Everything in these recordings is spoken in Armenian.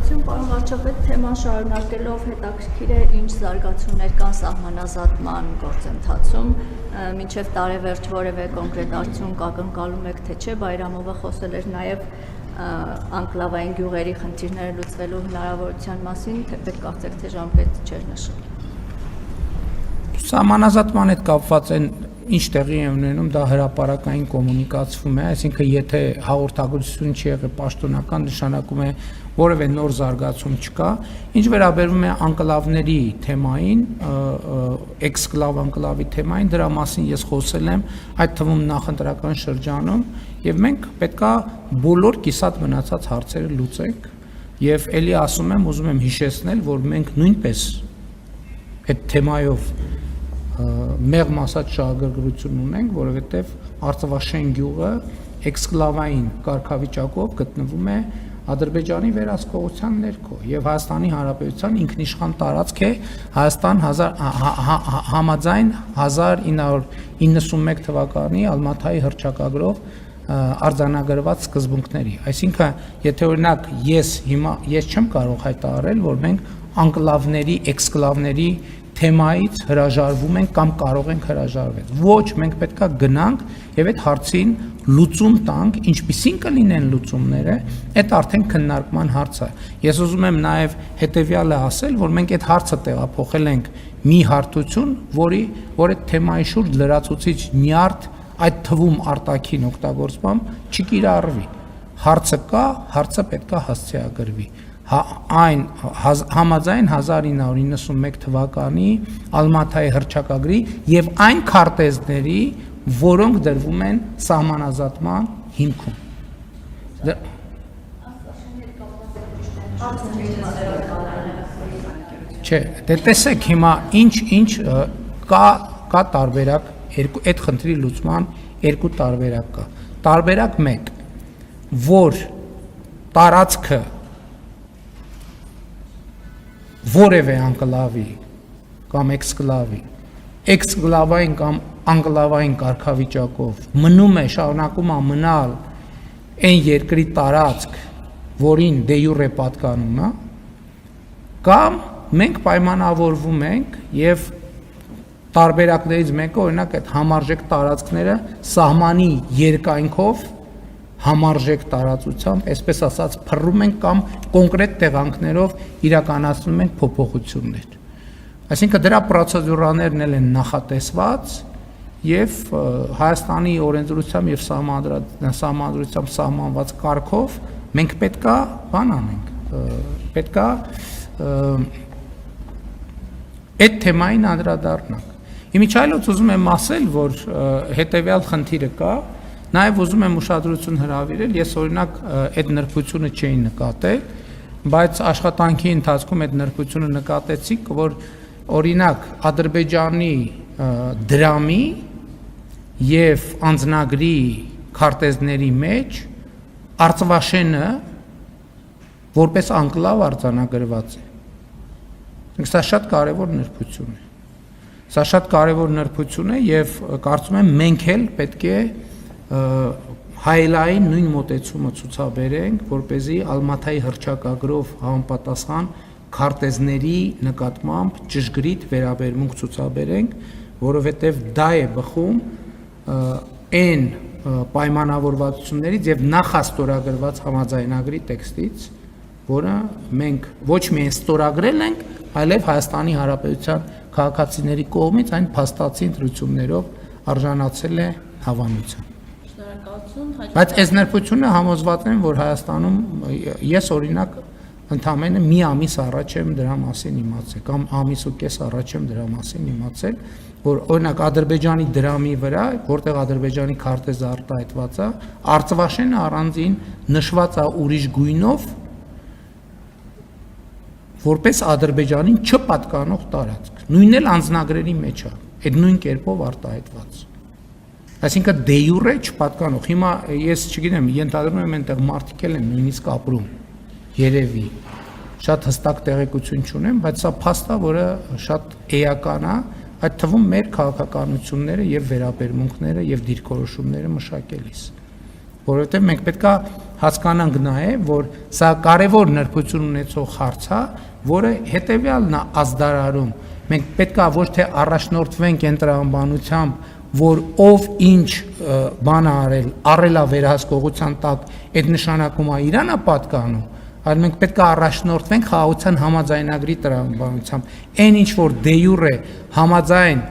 Շնորհակալություն, պարոն վարչապետ, թեման շարունակելով հետաքրքիր է ինչ զարգացումներ կան սահմանազատման գործընթացում, մինչև տարեվերջ որևէ կոնկրետ արդյունք ակնկալում եք թե չէ, Բայրամովը խոսել էր նաև անկլավային գյուղերի խնդիրները լուծվելու հնարավորության մասին, թեպետ կարծեք թե ժամկետ չէր նշել։ Սահմանազատման հետ կապված են ինչ տեղի է ունենում, դա հրապարակային կոմունիկացվում է, այսինքն եթե հաղորդագրություն չի եղել պաշտոնական, նշանակում է որևէ նոր զարգացում չկա, ինչ վերաբերում է անկլավների թեմային, էքսկլավ անկլավի թեմային, դրա մասին ես խոսել եմ, այդ թվում նախընտրական շրջանում, եւ մենք պետքա բոլոր կիսատ մնացած հարցերը լուծենք, եւ ելի ասում եմ, ուզում եմ հիշեցնել, որ մենք նույնպես այդ թեմայով մեղմ ասած շահագրգռություն ունենք, որովհետև Արցախաշեն գյուղը էքսկլավային կարգավիճակով գտնվում է Ադրբեջանի վերահսկողության ներքո եւ Հայաստանի Հանրապետության ինքնիշխան տարածք է Հայաստան համաձայն 1991 թվականի Ալմաթայի հռչակագրով արձանագրված սկզբունքների։ Այսինքն, եթե օրինակ ես չեմ կարող հայտարարել, որ մենք անկլավների, էքսկլավների թեմայից հրաժարվում ենք կամ կարող ենք հրաժարվել։ Ոչ, մենք պետքա գնանք եւ այդ հարցին լուծում տանք, ինչպիսին կլինեն լուծումները, այդ արդեն քննարկման հարց է։ Ես ուզում եմ նաեւ հետեւյալը ասել, որ մենք այդ հարցը տեղափոխել ենք մի հարթություն, որ այդ թեմայի շուրջ լրացուցիչ նյարդ, այդ թվում արտաքին օգտագործմամբ չկիրառվի։ Հարցը կա, հարցը պետքա հասցեագրվի։ Այն համաձայն 1991 թվականի Ալմաթայի հռչակագրի եւ այն քարտեզների, որոնք դրվում են սահմանազատման հիմքում։ Չէ, դե տեսեք հիմա ինչ կա տարբերակ, այդ խնդրի լուծման երկու տարբերակ կա։ Տարբերակ 1, որ տարածքը որևէ անկլավի կամ էքսկլավային կամ անկլավային կարգավիճակով մնում է, շարունակում է մնալ այն երկրի տարածք, որին դե յուրե պատկանում է, կամ մենք պայմանավորվում ենք եւ տարբերակներից մեկը օրինակ այդ համարժեք տարածքները սահմանի երկայնքով համարժեք տարածությամբ, այսպես ասած, փռում ենք կամ կոնկրետ տեղանքներով իրականացնում ենք փոփոխություններ։ Այսինքն դրա պրոցեդուրաներն են նախատեսված եւ Հայաստանի օրենսդրությամբ եւ սահմանադրությամբ սահմանված կարգով մենք պետքա բան անենք, պետքա այդ թեմային անդրադառնանք։ Իմիջիայլոց ուզում եմ ասել, որ հետեւյալ խնդիրը կա, նաև ուզում եմ ուշադրություն հրավիրել, ես օրինակ այդ նրբությունը չէի նկատել, բայց աշխատանքի ընթացքում այդ նրբությունը նկատեցի, որ օրինակ Ադրբեջանի դրամի եւ անձնագրի քարտեզների մեջ Արցախաշենը որպես անկլավ արձանագրված է։ Սա շատ կարևոր նրբություն է։ Սա շատ կարևոր նրբություն է եւ կարծում եմ մենք էլ պետք է հայելային նույն մոտեցումը ցուցաբերենք, որպեսզի Ալմաթայի հռչակագրով համապատասխան քարտեզների նկատմամբ ճշգրիտ վերաբերմունք ցուցաբերենք, որովհետև դա է բխում այն պայմանավորվածություններից եւ նախաստորագրված համաձայնագրի տեքստից, որը մենք ոչ միայն ստորագրել ենք, այլև Հայաստանի Հանրապետության քաղաքացիների կողմից այն փաստացի ընտրություններով արժանացել է հավանության։ Բայց այս նրբությունը համոզված եմ, որ Հայաստանում ես օրինակ ընդամենը մի ամիս առաջ եմ դրա մասին իմացել, կամ ամիս ու կես առաջ եմ դրա մասին իմացել, որ օրինակ Ադրբեջանի դրամի վրա, որտեղ Ադրբեջանի քարտեզը արտահայտված է, Արցախաշենը առանձին նշված է ուրիշ գույնով, որպես Ադրբեջանին չպատկանող տարածք, նույնն էլ անձնագրերի մեջ է, այդ նույն կերպով արտահայտված։ Այսինքն դե յուրե չպատկանող։ Հիմա ես չգիտեմ, ենթադրում եմ այնտեղ մարդիկ են նույնիսկ ապրում, երևի, շատ հստակ տեղեկություն չունեմ, բայց սա փաստ է, որը շատ էական է, այդ թվում մեր քաղաքականությունները եւ վերաբերմունքները եւ դիրքորոշումները մշակելիս։ Որովհետեւ մենք պետքա հասկանանք նաև, որ սա կարևոր նրբություն ունեցող հարց է, որը հետևյալն է ազդարարում։ Մենք պետքա ոչ թե առաջնորդվենք այն տրամաբանությամբ, որ ով ինչ բան արել է վերահսկողության տակ, այդ նշանակում է իրան է պատկանում, այլ մենք պետք է առաջնորդվենք խաղաղության համաձայնագրի տրամաբանությամբ։ Այն ինչ որ դե յուրե համաձայն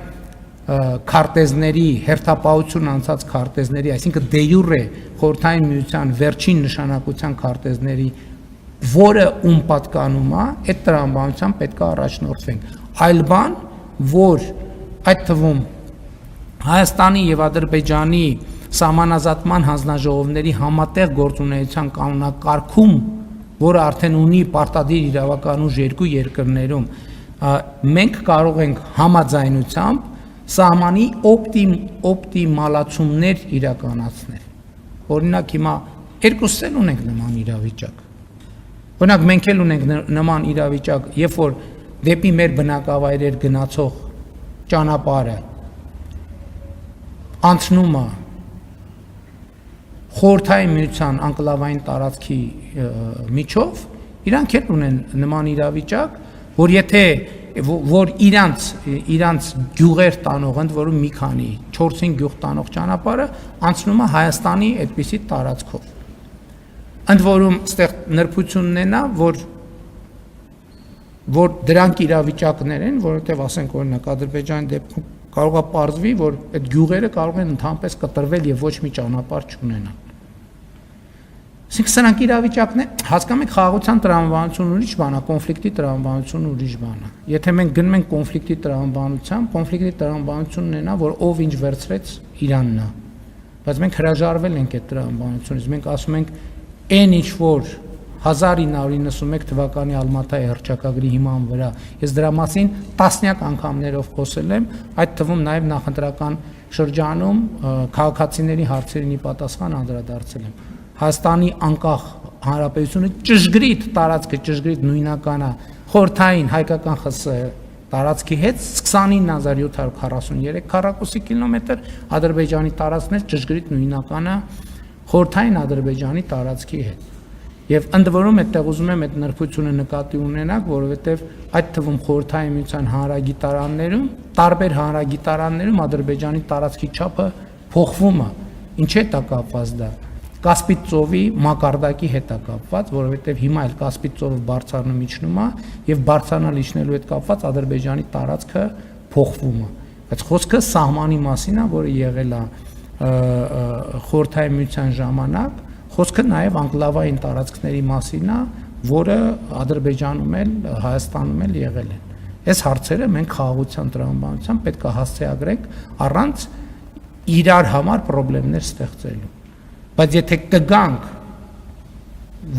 քարտեզների, հերթապահություն անցած քարտեզների, այսինքն դե յուրե խորհրդային միության վերջին նշանակության քարտեզների, որը ում պատկանում է, այդ տրամաբանությամբ պետք է առաջնորդվենք։ Այլ բան, որ այդ թվում Հայաստանի եւ Ադրբեջանի սահմանազատման հանձնաժողովների համատեղ գործունեության կանոնակարգում, որը արդեն ունի պարտադիր իրավական ուժ երկու երկրներում, մենք կարող ենք համաձայնությամբ սահմանի օպտիմալացումներ իրականացնել։ Օրինակ հիմա երկուսս էլ ունենք նման իրավիճակ։ Օրինակ մենք էլ ունենք նման իրավիճակ, երբ որ դեպի մեր բնակավայրեր գնացող ճանապարհը անցնում է խորհրդային միության անկլավային տարածքի միջով, իրանք էլ ունեն նման իրավիճակ, որ եթե որ իրանց գյուղեր տանող, ընդ որում մի քանի 4-5 գյուղ տանող ճանապարհը անցնում է Հայաստանի այդպիսի տարածքով։ Ընդ որում այստեղ նրբությունն է նա, որ դրանք իրավիճակներ են, որովհետև ասենք օրինակ Ադրբեջանի դեպքում կարող է պարզվի, որ այդ գյուղերը կարող են ընդհանրապես կտրվել եւ ոչ մի ճանապարհ չունենան։ Իսկ սրանք իրավիճակն է, հասկանում եք, խաղաղության տրամաբանությունը ուրիշ բան է, կոնֆլիկտի տրամաբանությունը ուրիշ բան է։ Եթե մենք գնում ենք կոնֆլիկտի տրամաբանությամբ, կոնֆլիկտի տրամաբանությունն է նա, որ ով ինչ վերցրեց Իրանն է։ Բայց մենք հրաժարվել ենք այդ տրամաբանությունից, մենք ասում ենք այն ինչ որ 1991 թվականի Ալմատայի հռչակագրի հիման վրա, ես դրա մասին տասնյակ անգամներով խոսել եմ, այդ թվում նաև նախընտրական շրջանում քաղաքացիների հարցերին պատասխան անդրադարձել եմ։ Հայաստանի անկախ հանրապետությունը ճշգրիտ տարածքը, ճշգրիտ նույնական է խորհրդային հայկական ԽՍՀ տարածքի հետ 29743 քառակուսի կիլոմետր, Ադրբեջանի տարածքներ ճշգրիտ նույնական է խորհրդային Ադրբեջանի տարածքի հետ։ Եվ ընդ որում այդտեղ ուզում եմ այդ նրբությունը նկատի ունենալ, որովհետև այդ թվում խորհրդային միության հանրագիտարաններում, տարբեր հանրագիտարաններում Ադրբեջանի տարածքի չափը փոխվում է։ Ինչ հետ է կապված դա։ Կասպից ծովի մակարդակի հետ է կապված, որովհետև հիմա էլ Կասպից ծովը բարձրանում իջնում է եւ բարձրանալ իջնելու հետ կապված Ադրբեջանի տարածքը փոխվում է։ Բայց խոսքը սահմանի մասին է, որը եղել է խորհրդային միության ժամանակ, խոսքը նաև անկլավային տարածքների մասին է, որը Ադրբեջանում էլ, Հայաստանում էլ եղել են։ Այս հարցերը մենք խաղաղության տրամաբանությամբ պետք է հասցեագրենք առանց իրար համար խնդիրներ ստեղծելու։ Բայց եթե կգանք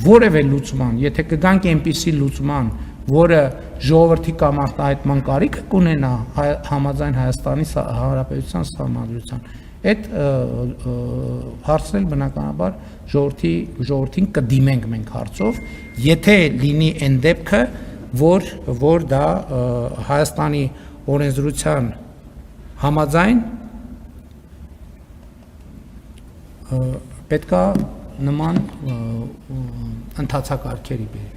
որևէ լուծման, եթե կգանք այնպիսի լուծման, որը ժողովրդի կամ արտահայտման կարիք կունենա համաձայն Հայաստանի Հանրապետության սահմանադրության, այդ հարցն էլ բնականաբար ժողովրդին կդիմենք մենք հարցով, եթե լինի այն դեպքը, որ դա Հայաստանի օրենսդրության համաձայն պետքա նման ընթացակարգերի բերի։